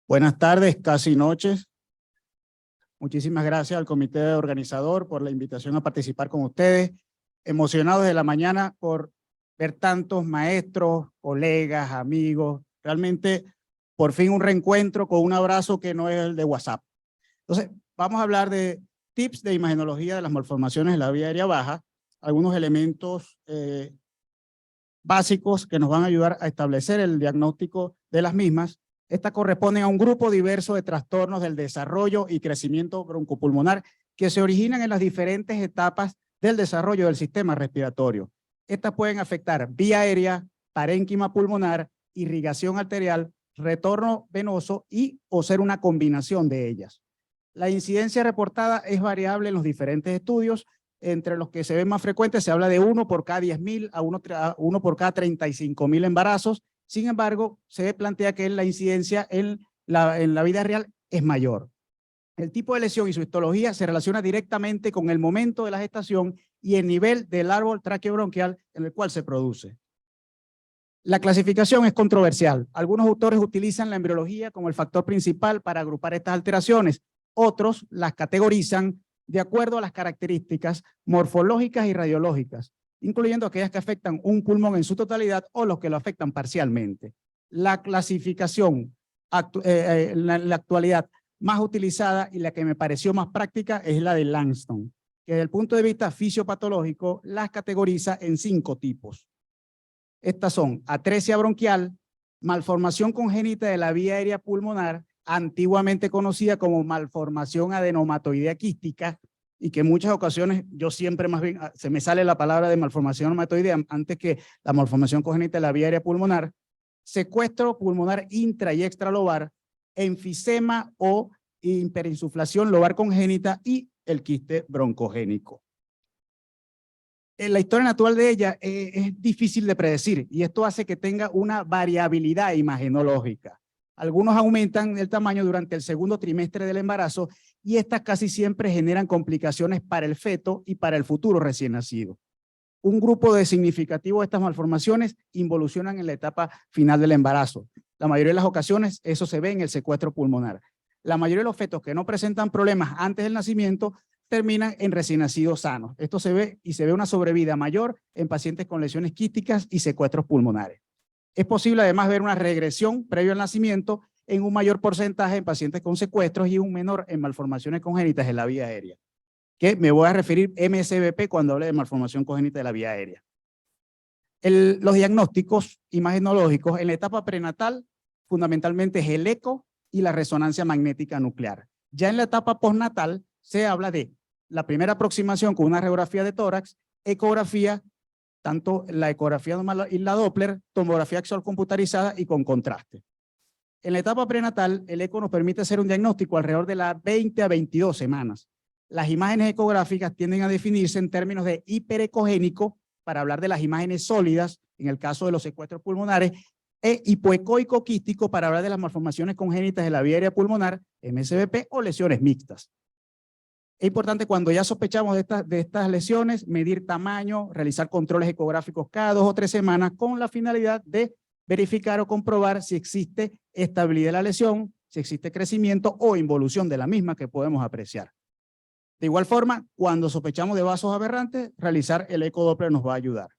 Buenas tardes, casi noches. Muchísimas gracias al comité organizador por la invitación a participar con ustedes. Emocionados de la mañana por ver tantos maestros, colegas, amigos. Realmente, por fin un reencuentro con un abrazo que no es el de WhatsApp. Entonces, vamos a hablar de tips de imagenología de las malformaciones de la vía aérea baja, algunos elementos básicos que nos van a ayudar a establecer el diagnóstico de las mismas. Estas corresponden a un grupo diverso de trastornos del desarrollo y crecimiento broncopulmonar que se originan en las diferentes etapas del desarrollo del sistema respiratorio. Estas pueden afectar vía aérea, parénquima pulmonar, irrigación arterial, retorno venoso y o ser una combinación de ellas. La incidencia reportada es variable en los diferentes estudios. Entre los que se ven más frecuentes se habla de 1 por cada 10.000 a 1 por cada 35.000 embarazos. Sin embargo, se plantea que la incidencia en la vida real es mayor. El tipo de lesión y su histología se relaciona directamente con el momento de la gestación y el nivel del árbol traqueobronquial en el cual se produce. La clasificación es controversial. Algunos autores utilizan la embriología como el factor principal para agrupar estas alteraciones. Otros las categorizan de acuerdo a las características morfológicas y radiológicas, incluyendo aquellas que afectan un pulmón en su totalidad o los que lo afectan parcialmente. La clasificación en la actualidad más utilizada y la que me pareció más práctica es la de Langston, que desde el punto de vista fisiopatológico las categoriza en 5 tipos. Estas son atresia bronquial, malformación congénita de la vía aérea pulmonar, antiguamente conocida como malformación adenomatoidea quística, y que en muchas ocasiones yo siempre más bien se me sale la palabra de malformación adenomatoidea antes que la malformación congénita de la vía aérea pulmonar, secuestro pulmonar intra y extralobar, enfisema o hiperinsuflación lobar congénita y el quiste broncogénico. La historia natural de ella es difícil de predecir y esto hace que tenga una variabilidad imagenológica. Algunos aumentan el tamaño durante el segundo trimestre del embarazo y estas casi siempre generan complicaciones para el feto y para el futuro recién nacido. Un grupo de significativo de estas malformaciones involucionan en la etapa final del embarazo. La mayoría de las ocasiones eso se ve en el secuestro pulmonar. La mayoría de los fetos que no presentan problemas antes del nacimiento terminan en recién nacidos sanos. Esto se ve y se ve una sobrevida mayor en pacientes con lesiones quísticas y secuestros pulmonares. Es posible además ver una regresión previo al nacimiento en un mayor porcentaje en pacientes con secuestros y un menor en malformaciones congénitas de la vía aérea, que me voy a referir MSBP cuando hable de malformación congénita de la vía aérea. Los diagnósticos imagenológicos en la etapa prenatal fundamentalmente es el eco y la resonancia magnética nuclear. Ya en la etapa postnatal se habla de la primera aproximación con una radiografía de tórax, ecografía, tanto la ecografía normal y la Doppler, tomografía axial computarizada y con contraste. En la etapa prenatal, el eco nos permite hacer un diagnóstico alrededor de las 20 a 22 semanas. Las imágenes ecográficas tienden a definirse en términos de hiperecogénico, para hablar de las imágenes sólidas, en el caso de los secuestros pulmonares, e hipoecoico quístico, para hablar de las malformaciones congénitas de la vía aérea pulmonar, MSBP, o lesiones mixtas. Es importante cuando ya sospechamos de estas lesiones, medir tamaño, realizar controles ecográficos cada 2 o 3 semanas con la finalidad de verificar o comprobar si existe estabilidad de la lesión, si existe crecimiento o involución de la misma que podemos apreciar. De igual forma, cuando sospechamos de vasos aberrantes, realizar el ecodoppler nos va a ayudar.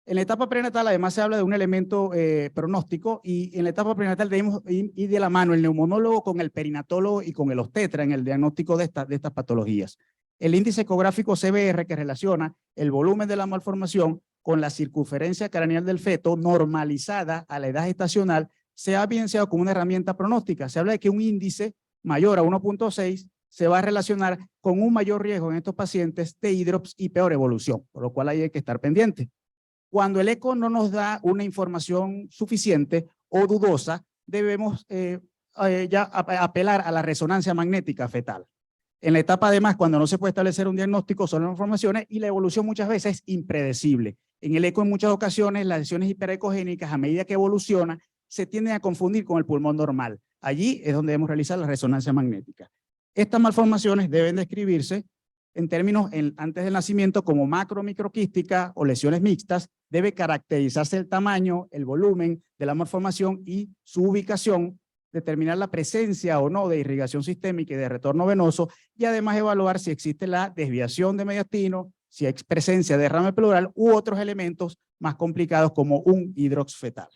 En la etapa prenatal además se habla de un elemento pronóstico y en la etapa prenatal debemos ir de la mano el neumonólogo con el perinatólogo y con el obstetra en el diagnóstico de estas patologías. El índice ecográfico CBR, que relaciona el volumen de la malformación con la circunferencia craneal del feto normalizada a la edad gestacional, se ha evidenciado como una herramienta pronóstica. Se habla de que un índice mayor a 1.6 se va a relacionar con un mayor riesgo en estos pacientes de hidrops y peor evolución, por lo cual ahí hay que estar pendiente. Cuando el eco no nos da una información suficiente o dudosa, debemos ya apelar a la resonancia magnética fetal. En la etapa además, cuando no se puede establecer un diagnóstico, son las informaciones y la evolución muchas veces es impredecible. En el eco en muchas ocasiones las lesiones hiperecogénicas a medida que evoluciona se tienden a confundir con el pulmón normal. Allí es donde debemos realizar la resonancia magnética. Estas malformaciones deben describirse en términos antes del nacimiento como macro microquística o lesiones mixtas. Debe caracterizarse el tamaño, el volumen de la malformación y su ubicación determinar la presencia o no de irrigación sistémica y de retorno venoso, y además evaluar si existe la desviación de mediastino, si hay presencia de derrame pleural u otros elementos más complicados como un hidrox fetal.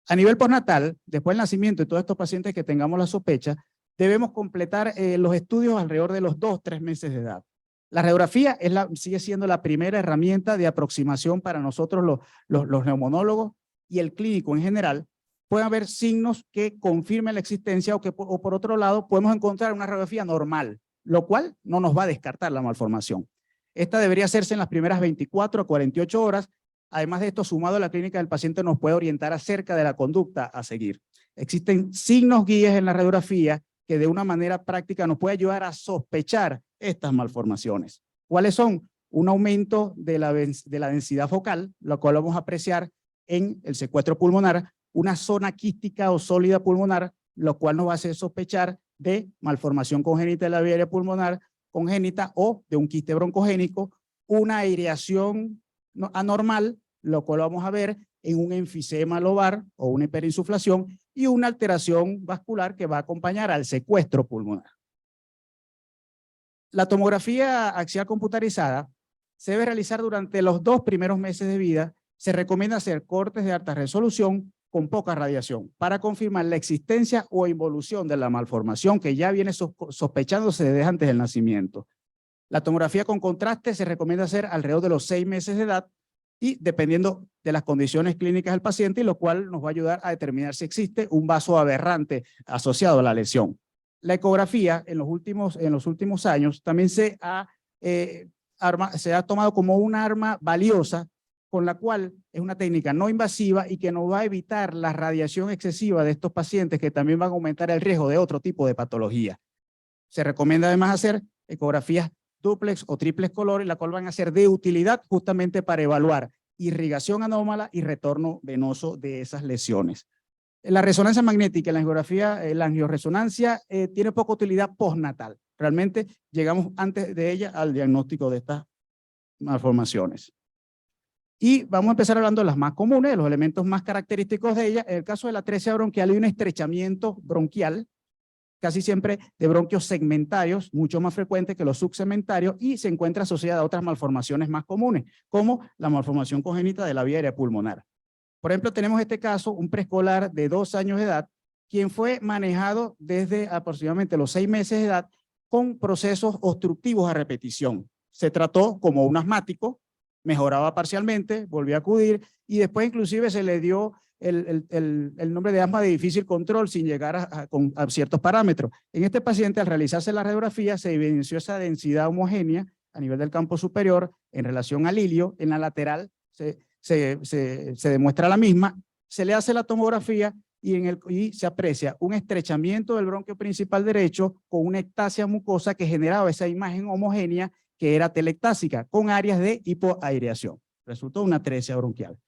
A nivel postnatal, después del nacimiento de todos estos pacientes que tengamos la sospecha, debemos completar los estudios alrededor de los 2-3 meses de edad. La radiografía sigue siendo la primera herramienta de aproximación para nosotros los neumonólogos y el clínico en general. Puede haber signos que confirmen la existencia o por otro lado podemos encontrar una radiografía normal, lo cual no nos va a descartar la malformación. Esta debería hacerse en las primeras 24 a 48 horas. Además de esto, sumado a la clínica del paciente, nos puede orientar acerca de la conducta a seguir. Existen signos guías en la radiografía que de una manera práctica nos puede ayudar a sospechar estas malformaciones. ¿Cuáles son? Un aumento de la densidad focal, lo cual vamos a apreciar en el secuestro pulmonar, una zona quística o sólida pulmonar, lo cual nos va a hacer sospechar de malformación congénita de la vía aérea pulmonar congénita o de un quiste broncogénico, una aireación anormal, lo cual vamos a ver en un enfisema lobar o una hiperinsuflación y una alteración vascular que va a acompañar al secuestro pulmonar. La tomografía axial computarizada se debe realizar durante los 2 primeros meses de vida. Se recomienda hacer cortes de alta resolución con poca radiación para confirmar la existencia o involución de la malformación que ya viene sospechándose desde antes del nacimiento. La tomografía con contraste se recomienda hacer alrededor de los 6 meses de edad y dependiendo de las condiciones clínicas del paciente, y lo cual nos va a ayudar a determinar si existe un vaso aberrante asociado a la lesión. La ecografía en los últimos años también se ha tomado como un arma valiosa, con la cual es una técnica no invasiva y que nos va a evitar la radiación excesiva de estos pacientes que también van a aumentar el riesgo de otro tipo de patología. Se recomienda además hacer ecografías dúplex o triplex color, la cual van a ser de utilidad justamente para evaluar irrigación anómala y retorno venoso de esas lesiones. La resonancia magnética, la angioresonancia tiene poca utilidad postnatal. Realmente llegamos antes de ella al diagnóstico de estas malformaciones. Y vamos a empezar hablando de las más comunes, de los elementos más característicos de ella. En el caso de la atresia bronquial hay un estrechamiento bronquial, casi siempre de bronquios segmentarios, mucho más frecuente que los subsegmentarios, y se encuentra asociada a otras malformaciones más comunes, como la malformación congénita de la vía aérea pulmonar. Por ejemplo, tenemos este caso, un preescolar de 2 años de edad, quien fue manejado desde aproximadamente los 6 meses de edad con procesos obstructivos a repetición. Se trató como un asmático, mejoraba parcialmente, volvió a acudir y después inclusive se le dio el nombre de asma de difícil control sin llegar a ciertos parámetros. En este paciente, al realizarse la radiografía, se evidenció esa densidad homogénea a nivel del campo superior en relación al ilio. En la lateral se demuestra la misma, se le hace la tomografía y se aprecia un estrechamiento del bronquio principal derecho con una ectasia mucosa que generaba esa imagen homogénea que era telectásica, con áreas de hipoaireación. Resultó una atresia bronquial.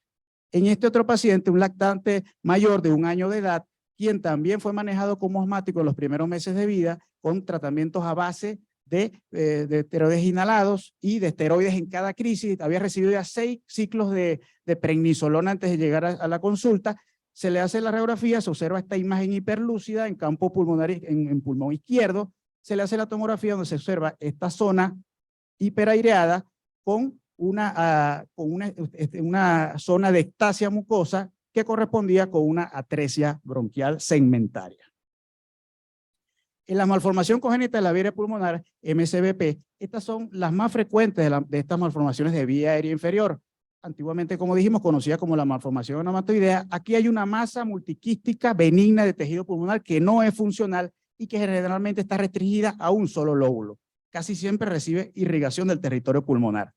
En este otro paciente, un lactante mayor de 1 año de edad, quien también fue manejado como asmático en los primeros meses de vida, con tratamientos a base de esteroides inhalados y de esteroides en cada crisis. Había recibido ya 6 ciclos de prednisolona antes de llegar a la consulta. Se le hace la radiografía, se observa esta imagen hiperlúcida en campo pulmonar, en pulmón izquierdo. Se le hace la tomografía donde se observa esta zona hiperaireada con una zona de ectasia mucosa que correspondía con una atresia bronquial segmentaria. En la malformación congénita de la vía aérea pulmonar, MSBP, estas son las más frecuentes de estas malformaciones de vía aérea inferior. Antiguamente, como dijimos, conocida como la malformación onomatoidea. Aquí hay una masa multiquística benigna de tejido pulmonar que no es funcional y que generalmente está restringida a un solo lóbulo. Casi siempre recibe irrigación del territorio pulmonar.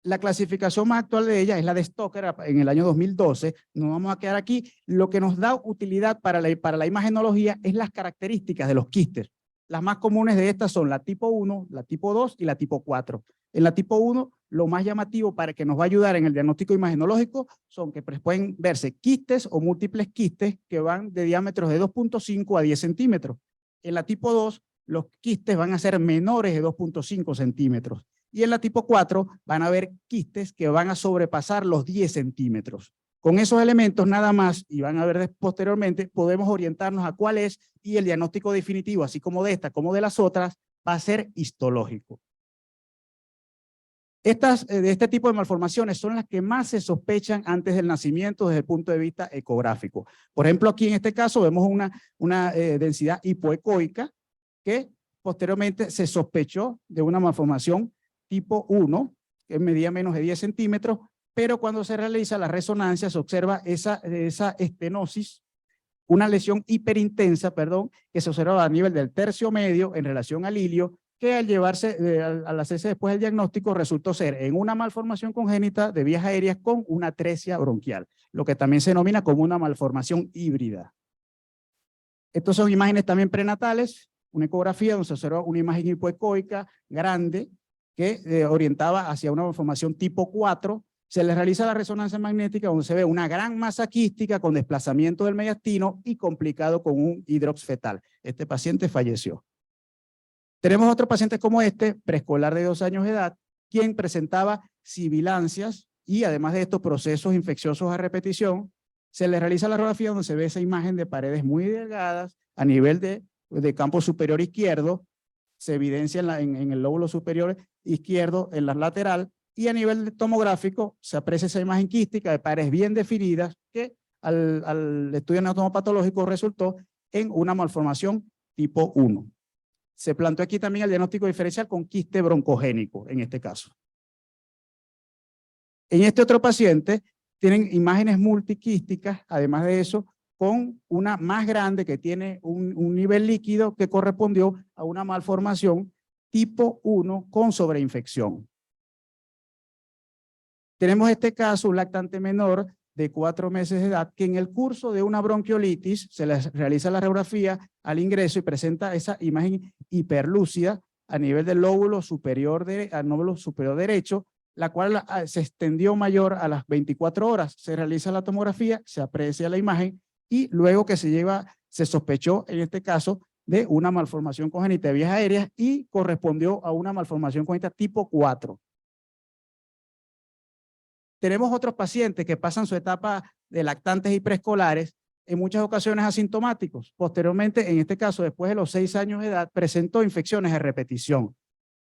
La clasificación más actual de ella es la de Stoker en el año 2012. No vamos a quedar aquí. Lo que nos da utilidad para la imagenología es las características de los quistes. Las más comunes de estas son la tipo 1, la tipo 2 y la tipo 4. En la tipo 1, lo más llamativo para que nos va a ayudar en el diagnóstico imagenológico son que pueden verse quistes o múltiples quistes que van de diámetros de 2.5 a 10 centímetros. En la tipo 2, los quistes van a ser menores de 2.5 centímetros. Y en la tipo 4 van a haber quistes que van a sobrepasar los 10 centímetros. Con esos elementos nada más, y van a ver posteriormente, podemos orientarnos a cuál es, y el diagnóstico definitivo, así como de esta como de las otras, va a ser histológico. De este tipo de malformaciones son las que más se sospechan antes del nacimiento desde el punto de vista ecográfico. Por ejemplo, aquí en este caso vemos una densidad hipoecoica que posteriormente se sospechó de una malformación tipo 1, que medía menos de 10 centímetros, pero cuando se realiza la resonancia se observa esa estenosis, una lesión hiperintensa, que se observaba a nivel del tercio medio en relación al ilio, que al llevarse, al hacerse después el diagnóstico, resultó ser en una malformación congénita de vías aéreas con una atresia bronquial, lo que también se denomina como una malformación híbrida. Estas son imágenes también prenatales, una ecografía donde se observa una imagen hipoecoica grande que orientaba hacia una malformación tipo 4. Se le realiza la resonancia magnética donde se ve una gran masa quística con desplazamiento del mediastino y complicado con un hidrox fetal. Este paciente falleció. Tenemos otros pacientes como este, preescolar de 2 años de edad, quien presentaba sibilancias y además de estos procesos infecciosos a repetición. Se le realiza la radiografía donde se ve esa imagen de paredes muy delgadas a nivel de campo superior izquierdo, se evidencia en el lóbulo superior izquierdo, en la lateral, y a nivel tomográfico se aprecia esa imagen quística de paredes bien definidas que al estudio anatomopatológico resultó en una malformación tipo 1. Se planteó aquí también el diagnóstico diferencial con quiste broncogénico, en este caso. En este otro paciente tienen imágenes multiquísticas, además de eso, con una más grande que tiene un nivel líquido que correspondió a una malformación tipo 1 con sobreinfección. Tenemos este caso, un lactante menor de 4 meses de edad, que en el curso de una bronquiolitis se le realiza la radiografía al ingreso y presenta esa imagen hiperlúcida a nivel del lóbulo superior, al lóbulo superior derecho, la cual se extendió mayor a las 24 horas. Se realiza la tomografía, se aprecia la imagen y luego que se sospechó en este caso de una malformación congénita de vías aéreas y correspondió a una malformación congénita tipo 4. Tenemos otros pacientes que pasan su etapa de lactantes y preescolares, en muchas ocasiones asintomáticos. Posteriormente, en este caso, después de los 6 años de edad, presentó infecciones de repetición.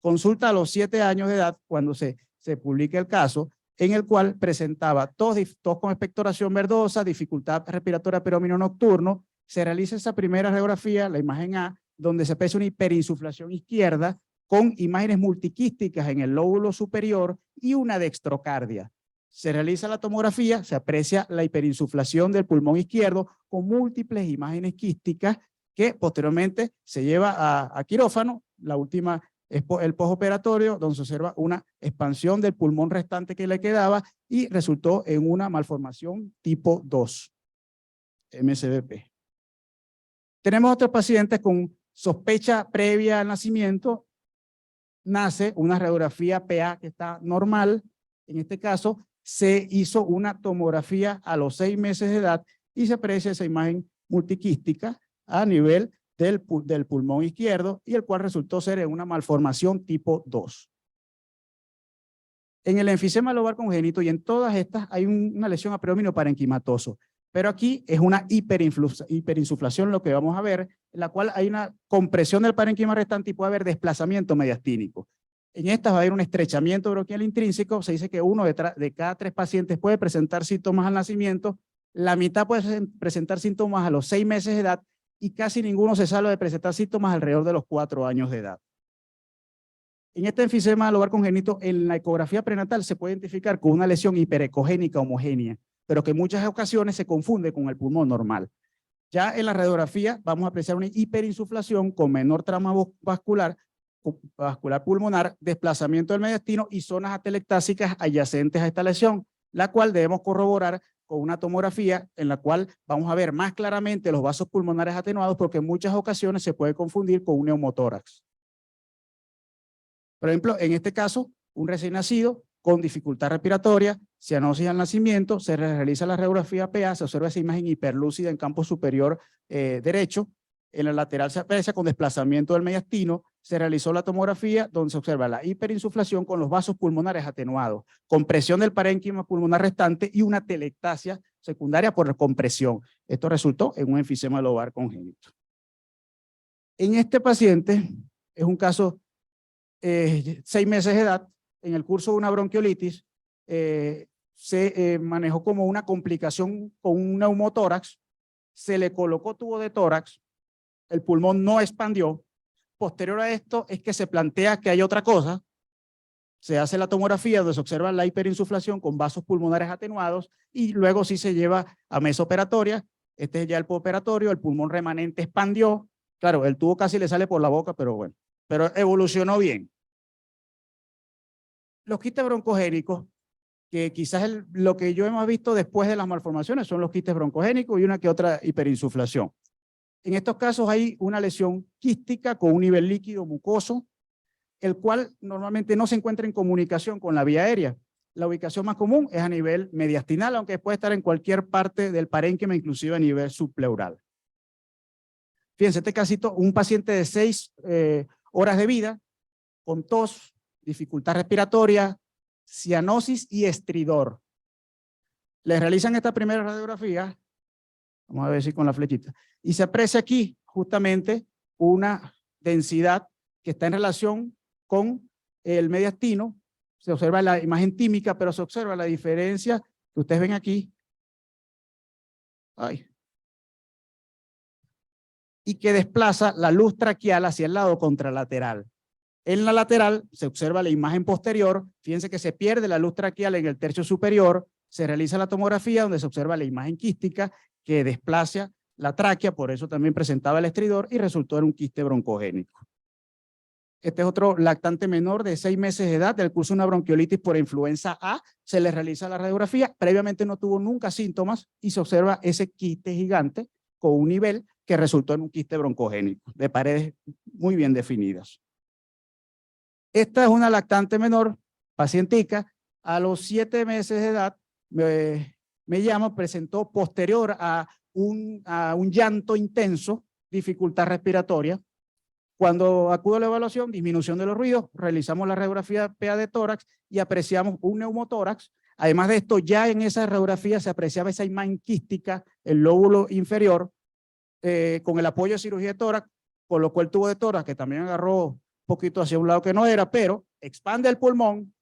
Consulta a los 7 años de edad, cuando se publica el caso, en el cual presentaba tos con expectoración verdosa, dificultad respiratoria peromino nocturno. Se realiza esa primera radiografía, la imagen A, donde se aprecia una hiperinsuflación izquierda con imágenes multiquísticas en el lóbulo superior y una dextrocardia. Se realiza la tomografía, se aprecia la hiperinsuflación del pulmón izquierdo con múltiples imágenes quísticas que posteriormente se lleva a quirófano. La última es el postoperatorio, donde se observa una expansión del pulmón restante que le quedaba y resultó en una malformación tipo 2, MSBP. Tenemos otros pacientes con sospecha previa al nacimiento. Nace una radiografía PA que está normal. En este caso, se hizo una tomografía a los 6 meses de edad y se aprecia esa imagen multiquística a nivel del pulmón izquierdo y el cual resultó ser en una malformación tipo 2. En el enfisema lobar congénito y en todas estas hay una lesión a predominio parenquimatoso, pero aquí es una hiperinsuflación lo que vamos a ver, en la cual hay una compresión del parenquima restante y puede haber desplazamiento mediastínico. En estas va a haber un estrechamiento bronquial intrínseco. Se dice que 1 de cada 3 pacientes puede presentar síntomas al nacimiento, la mitad puede presentar síntomas a los 6 meses de edad y casi ninguno se salva de presentar síntomas alrededor de los 4 años de edad. En este enfisema lobar congénito, en la ecografía prenatal se puede identificar con una lesión hiperecogénica homogénea, pero que en muchas ocasiones se confunde con el pulmón normal. Ya en la radiografía vamos a apreciar una hiperinsuflación con menor trama vascular pulmonar, desplazamiento del mediastino y zonas atelectásicas adyacentes a esta lesión, la cual debemos corroborar con una tomografía en la cual vamos a ver más claramente los vasos pulmonares atenuados porque en muchas ocasiones se puede confundir con un neumotórax. Por ejemplo, en este caso, un recién nacido con dificultad respiratoria, cianosis al nacimiento, se realiza la radiografía PA, se observa esa imagen hiperlúcida en campo superior derecho, en la lateral se aprecia con desplazamiento del mediastino, se realizó la tomografía donde se observa la hiperinsuflación con los vasos pulmonares atenuados, compresión del parénquima pulmonar restante y una telectasia secundaria por compresión. Esto resultó en un enfisema lobar congénito. En este paciente, es un caso 6 meses de edad, en el curso de una bronquiolitis, se manejó como una complicación con un neumotórax, se le colocó tubo de tórax, el pulmón no expandió. Posterior a esto es que se plantea que hay otra cosa, se hace la tomografía donde se observa la hiperinsuflación con vasos pulmonares atenuados y luego sí se lleva a mesa operatoria. Este es ya el postoperatorio, el pulmón remanente expandió, claro, el tubo casi le sale por la boca, pero bueno, pero evolucionó bien. Los quistes broncogénicos, que quizás lo que yo hemos visto después de las malformaciones son los quistes broncogénicos y una que otra hiperinsuflación. En estos casos hay una lesión quística con un nivel líquido mucoso, el cual normalmente no se encuentra en comunicación con la vía aérea. La ubicación más común es a nivel mediastinal, aunque puede estar en cualquier parte del parénquima, inclusive a nivel subpleural. Fíjense, este casito, un paciente de 6 horas de vida, con tos, dificultad respiratoria, cianosis y estridor. Les realizan esta primera radiografía, vamos a ver si con la flechita, y se aprecia aquí justamente una densidad que está en relación con el mediastino. Se observa la imagen tímica, pero se observa la diferencia que ustedes ven aquí. Ay. Y que desplaza la luz traqueal hacia el lado contralateral. En la lateral se observa la imagen posterior, fíjense que se pierde la luz traqueal en el tercio superior, se realiza la tomografía donde se observa la imagen quística que desplaza la tráquea, por eso también presentaba el estridor y resultó en un quiste broncogénico. Este es otro lactante menor de 6 meses de edad del curso de una bronquiolitis por influenza A, se le realiza la radiografía, previamente no tuvo nunca síntomas y se observa ese quiste gigante con un nivel que resultó en un quiste broncogénico, de paredes muy bien definidas. Esta es una lactante menor, pacientica, a los 7 meses de edad, me llama, presentó posterior a un llanto intenso, dificultad respiratoria. Cuando acudo a la evaluación, disminución de los ruidos, realizamos la radiografía PA de tórax y apreciamos un neumotórax. Además de esto, ya en esa radiografía se apreciaba esa imagen quística, el lóbulo inferior, con el apoyo de cirugía de tórax, colocó el tubo de tórax, que también agarró poquito hacia un lado que no era, pero expande el pulmón,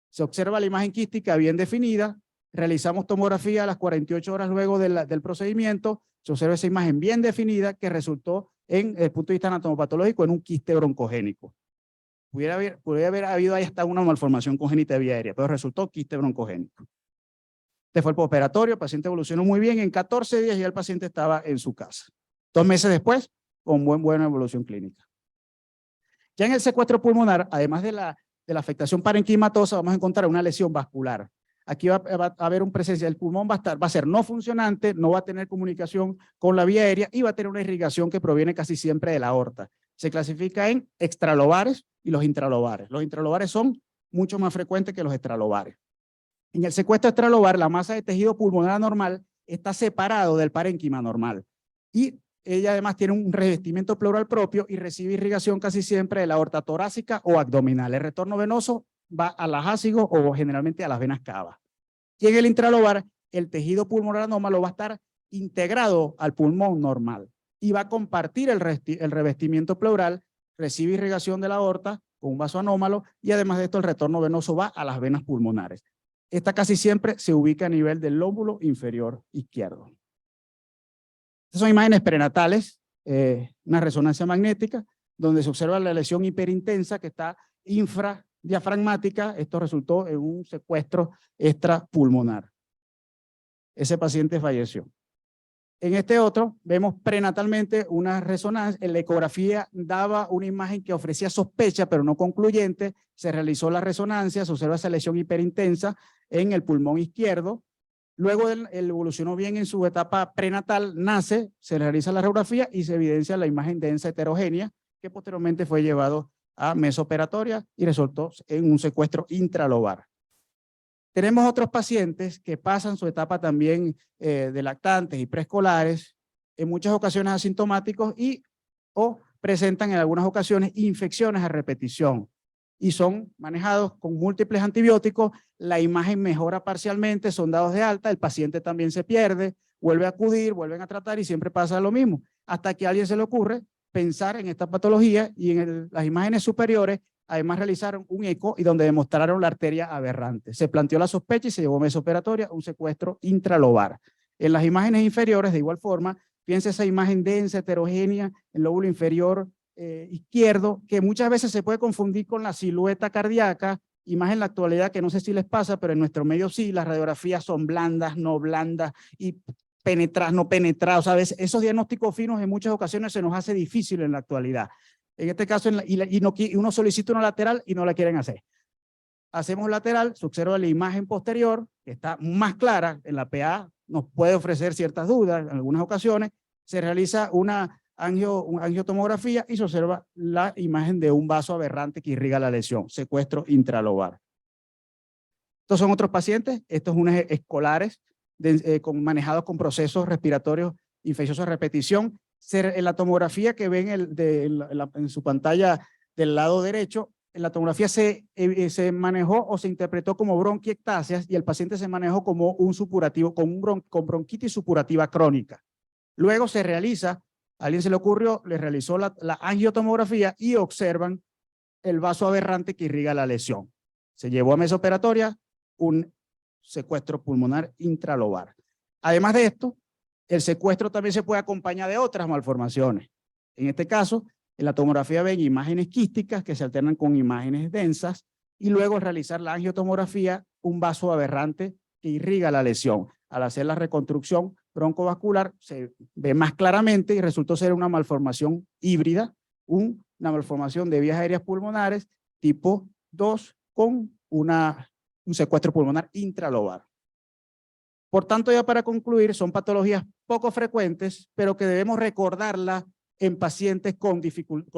se observa la imagen quística bien definida, realizamos tomografía a las 48 horas luego del procedimiento, se observa esa imagen bien definida que resultó en el punto de vista anatomopatológico en un quiste broncogénico. Pudiera haber habido ahí hasta una malformación congénita de vía aérea, pero resultó quiste broncogénico. Este fue el postoperatorio, el paciente evolucionó muy bien, en 14 días ya el paciente estaba en su casa. 2 meses después, con buena evolución clínica. Ya en el secuestro pulmonar, además de la afectación parenquimatosa, vamos a encontrar una lesión vascular. Aquí va a haber una presencia, el pulmón va a ser no funcionante, no va a tener comunicación con la vía aérea y va a tener una irrigación que proviene casi siempre de la aorta. Se clasifica en extralobares y los intralobares. Los intralobares son mucho más frecuentes que los extralobares. En el secuestro extralobar, la masa de tejido pulmonar anormal está separado del parénquima normal y ella además tiene un revestimiento pleural propio y recibe irrigación casi siempre de la aorta torácica o abdominal. El retorno venoso va a las ácigos o generalmente a las venas cavas. Y en el intralobar, el tejido pulmonar anómalo va a estar integrado al pulmón normal y va a compartir el revestimiento pleural, recibe irrigación de la aorta con un vaso anómalo y además de esto el retorno venoso va a las venas pulmonares. Esta casi siempre se ubica a nivel del lóbulo inferior izquierdo. Estas son imágenes prenatales, una resonancia magnética, donde se observa la lesión hiperintensa que está infradiafragmática. Esto resultó en un secuestro extrapulmonar. Ese paciente falleció. En este otro, vemos prenatalmente una resonancia. La ecografía daba una imagen que ofrecía sospecha, pero no concluyente. Se realizó la resonancia, se observa esa lesión hiperintensa en el pulmón izquierdo. Luego él evolucionó bien en su etapa prenatal, nace, se realiza la radiografía y se evidencia la imagen densa heterogénea que posteriormente fue llevado a mesoperatoria y resultó en un secuestro intralobar. Tenemos otros pacientes que pasan su etapa también de lactantes y preescolares, en muchas ocasiones asintomáticos y o presentan en algunas ocasiones infecciones a repetición y son manejados con múltiples antibióticos. La imagen mejora parcialmente, son dados de alta, el paciente también se pierde, vuelve a acudir, vuelven a tratar y siempre pasa lo mismo, hasta que a alguien se le ocurre pensar en esta patología y en las imágenes superiores además realizaron un eco y donde demostraron la arteria aberrante. Se planteó la sospecha y se llevó a mesa operatoria un secuestro intralobar. En las imágenes inferiores, de igual forma, fíjense esa imagen densa, heterogénea, el lóbulo inferior izquierdo, que muchas veces se puede confundir con la silueta cardíaca, y más en la actualidad, que no sé si les pasa, pero en nuestro medio sí, las radiografías son blandas, no blandas, y penetradas, no penetradas. O sea, esos diagnósticos finos en muchas ocasiones se nos hace difícil en la actualidad. En este caso, uno solicita una lateral y no la quieren hacer. Hacemos lateral, se observa la imagen posterior, que está más clara, en la PA nos puede ofrecer ciertas dudas en algunas ocasiones, se realiza una angiotomografía y se observa la imagen de un vaso aberrante que irriga la lesión, secuestro intralobar. Estos son otros pacientes, estos unos escolares manejados con procesos respiratorios infecciosos a repetición. En la tomografía que ven en su pantalla del lado derecho, en la tomografía se manejó o se interpretó como bronquiectasias y el paciente se manejó como un supurativo, con bronquitis supurativa crónica. Luego se realiza, a alguien se le ocurrió, le realizó la angiotomografía y observan el vaso aberrante que irriga la lesión. Se llevó a mesa operatoria un secuestro pulmonar intralobar. Además de esto, el secuestro también se puede acompañar de otras malformaciones. En este caso, en la tomografía ven imágenes quísticas que se alternan con imágenes densas y luego al realizar la angiotomografía, un vaso aberrante que irriga la lesión. Al hacer la reconstrucción broncovascular se ve más claramente y resultó ser una malformación híbrida, una malformación de vías aéreas pulmonares tipo 2 con un secuestro pulmonar intralobar. Por tanto, ya para concluir, son patologías poco frecuentes, pero que debemos recordarlas en pacientes con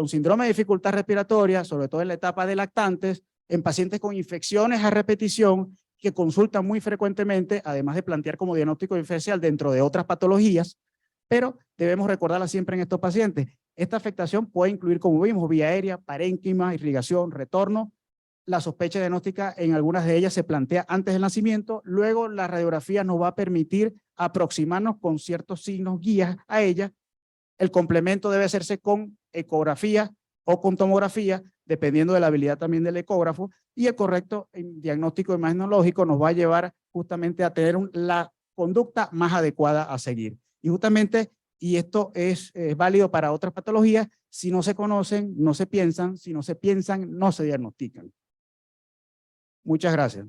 síndrome de dificultad respiratoria, sobre todo en la etapa de lactantes, en pacientes con infecciones a repetición, que consultan muy frecuentemente, además de plantear como diagnóstico diferencial dentro de otras patologías, pero debemos recordarla siempre en estos pacientes. Esta afectación puede incluir, como vimos, vía aérea, parénquima, irrigación, retorno. La sospecha diagnóstica en algunas de ellas se plantea antes del nacimiento, luego la radiografía nos va a permitir aproximarnos con ciertos signos guías a ella. El complemento debe hacerse con ecografía o con tomografía, dependiendo de la habilidad también del ecógrafo, y el correcto diagnóstico imagenológico nos va a llevar justamente a tener la conducta más adecuada a seguir. Y justamente, y esto es válido para otras patologías, si no se conocen, no se piensan, si no se piensan, no se diagnostican. Muchas gracias.